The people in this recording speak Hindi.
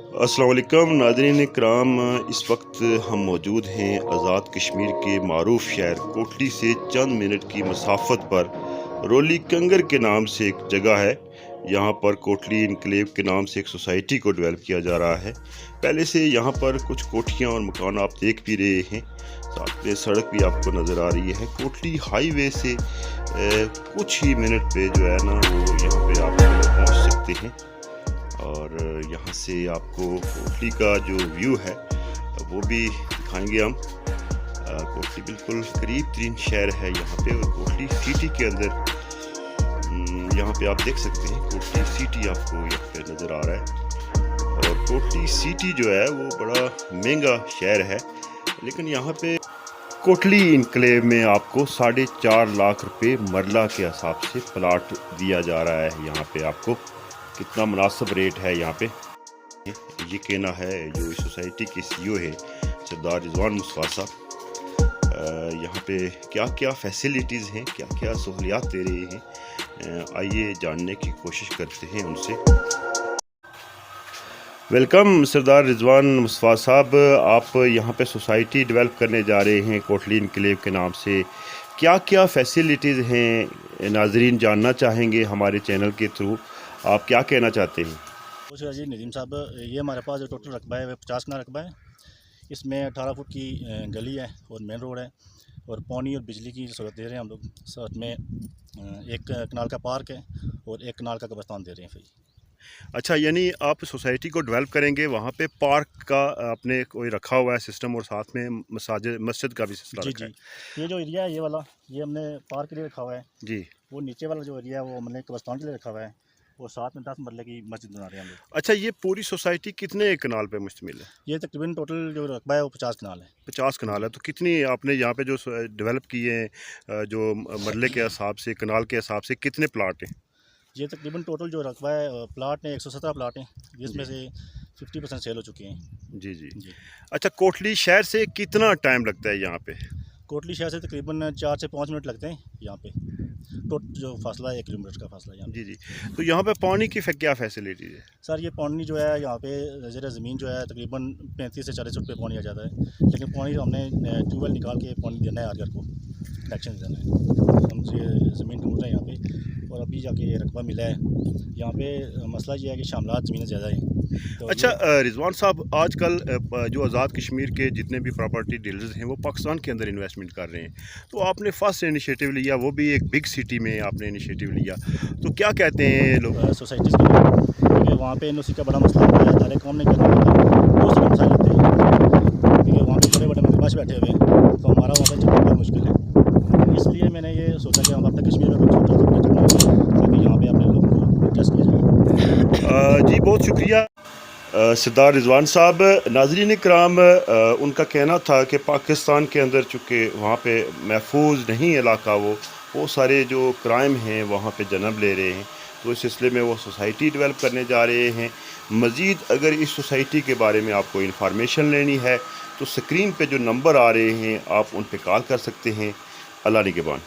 अस्सलाम वालेकुम नाज़रीन इकराम। इस वक्त हम मौजूद हैं आज़ाद कश्मीर के मारूफ शहर कोटली से चंद मिनट की मसाफत पर रोली कंगर के नाम से एक जगह है। यहाँ पर कोटली इनक्लेव के नाम से एक सोसाइटी को डेवलप किया जा रहा है। पहले से यहाँ पर कुछ कोठियाँ और मकान आप देख भी रहे हैं, साथ में सड़क भी आपको नज़र आ रही है। कोटली हाईवे से कुछ ही मिनट पे जो है ना वो यहाँ पे आप पहुँच सकते हैं। और यहाँ से आपको कोटली का जो व्यू है वो भी दिखाएंगे हम। कोटली बिल्कुल करीब तरीन शहर है यहाँ पे, और कोटली सिटी के अंदर यहाँ पे आप देख सकते हैं कोटली सिटी आपको यहाँ पे नज़र आ रहा है। और कोटली सिटी जो है वो बड़ा महंगा शहर है, लेकिन यहाँ पे कोटली इनक्लेव में आपको 4.5 लाख रुपए मरला के हिसाब से प्लाट दिया जा रहा है। यहाँ पे आपको कितना मुनासिब रेट है यहाँ पे, ये कहना है जो इस सोसाइटी के सीईओ है सरदार रिजवान मुस्तफा साहब। यहाँ पे क्या क्या फैसिलिटीज़ हैं, क्या क्या सहूलियात दे रहे हैं, आइए जानने की कोशिश करते हैं उनसे। वेलकम सरदार रिजवान मुस्तफा साहब, आप यहाँ पे सोसाइटी डेवलप करने जा रहे हैं कोटली इनक्लेव के नाम से। क्या क्या फैसिलिटीज़ हैं नाजरीन जानना चाहेंगे हमारे चैनल के थ्रू, आप क्या कहना चाहते हैं? कुछ जी नदीम साहब, ये हमारे पास जो टोटल रकबा है वह 50 कनाल रकबा है। इसमें 18 फुट की गली है और मेन रोड है, और पानी और बिजली की सहूलत दे रहे हैं हम लोग। साथ में 1 कनाल का पार्क है और 1 कनाल का कब्रिस्तान दे रहे हैं फ्री। अच्छा, यानी आप सोसाइटी को डेवलप करेंगे, वहाँ पे पार्क का आपने कोई रखा हुआ है सिस्टम, और साथ में मस्जिद का भी सिलसिला रखा है? ये जो एरिया है ये वाला, ये हमने पार्क के लिए रखा हुआ है जी। वो नीचे वाला जो एरिया है वो हमने कब्रिस्तान के लिए रखा हुआ है, और साथ में 10 मरले की मस्जिद बना रहे हैं हम लोग। अच्छा, ये पूरी सोसाइटी कितने कनाल पे मुश्तमिल है? ये तकरीबन टोटल जो रकबा है वो 50 कनाल है। 50 कनाल है। तो कितनी आपने यहाँ पे जो डेवलप किए हैं, जो मरले के हिसाब से, कनाल के हिसाब से कितने प्लाट हैं? ये तकरीबन टोटल जो रकबा है प्लाट है 117 प्लाट हैं, जिसमें से 50% सेल हो चुके हैं। जी जी जी। अच्छा, कोटली शहर से कितना टाइम लगता है यहाँ पे? कोटली शहर से तकरीबन 4 से 5 मिनट लगते हैं यहाँ पे। जो फासला है 1 किलोमीटर का फासला है यहाँ जी जी। तो यहाँ पे पानी की क्या फैसिलिटी है? सर, ये पानी जो है यहाँ पे ज़रा ज़मीन जो है तकरीबन 35 से 40 फुट पे पानी आ जाता है, लेकिन पानी हमने ट्यूबवेल निकाल के पानी देना है हर घर को, कनेक्शन देना है। हम ज़मीन ढूंढ रहे हैं यहाँ पे, और अभी जाके ये रकबा मिला है। यहाँ पे मसला ये है कि शामलात ज़मीनें ज़्यादा हैं। तो अच्छा रिजवान साहब, आजकल जो आज़ाद कश्मीर के जितने भी प्रॉपर्टी डीलर्स हैं वो पाकिस्तान के अंदर इन्वेस्टमेंट कर रहे हैं, तो आपने फर्स्ट इनिशिएटिव लिया, वो भी एक बिग सिटी में आपने इनिशिएटिव लिया, तो क्या कहते हैं लोग? सोसाइटीज़ के लिए, क्योंकि वहाँ पे एनओसी का बड़ा मसला होता है, सारे काम नहीं करना पड़ता, बहुत सारे मसाइल होते हैं, क्योंकि वहाँ पे बड़े बड़े मगरमच्छ बैठे हुए हैं, तो हमारा वहाँ पर चलना बहुत मुश्किल है। इसलिए मैंने ये सोचा कि हम अपने कश्मीर में छोटा सा चलना है, ताकि यहाँ पे अपने लोगों को इंटरेस्ट किया जाए। जी बहुत शुक्रिया सरदार रिजवान साहब। नाज़रीन इकराम, उनका कहना था कि पाकिस्तान के अंदर चूँकि वहाँ पे महफूज नहीं इलाका, वो सारे जो क्राइम हैं वहाँ पे जन्म ले रहे हैं, तो इस सिलसिले में वो सोसाइटी डेवलप करने जा रहे हैं। मज़ीद अगर इस सोसाइटी के बारे में आपको इन्फॉर्मेशन लेनी है तो स्क्रीन पे जो नंबर आ रहे हैं आप उन पे कॉल कर सकते हैं। अल्लाह निगहबान।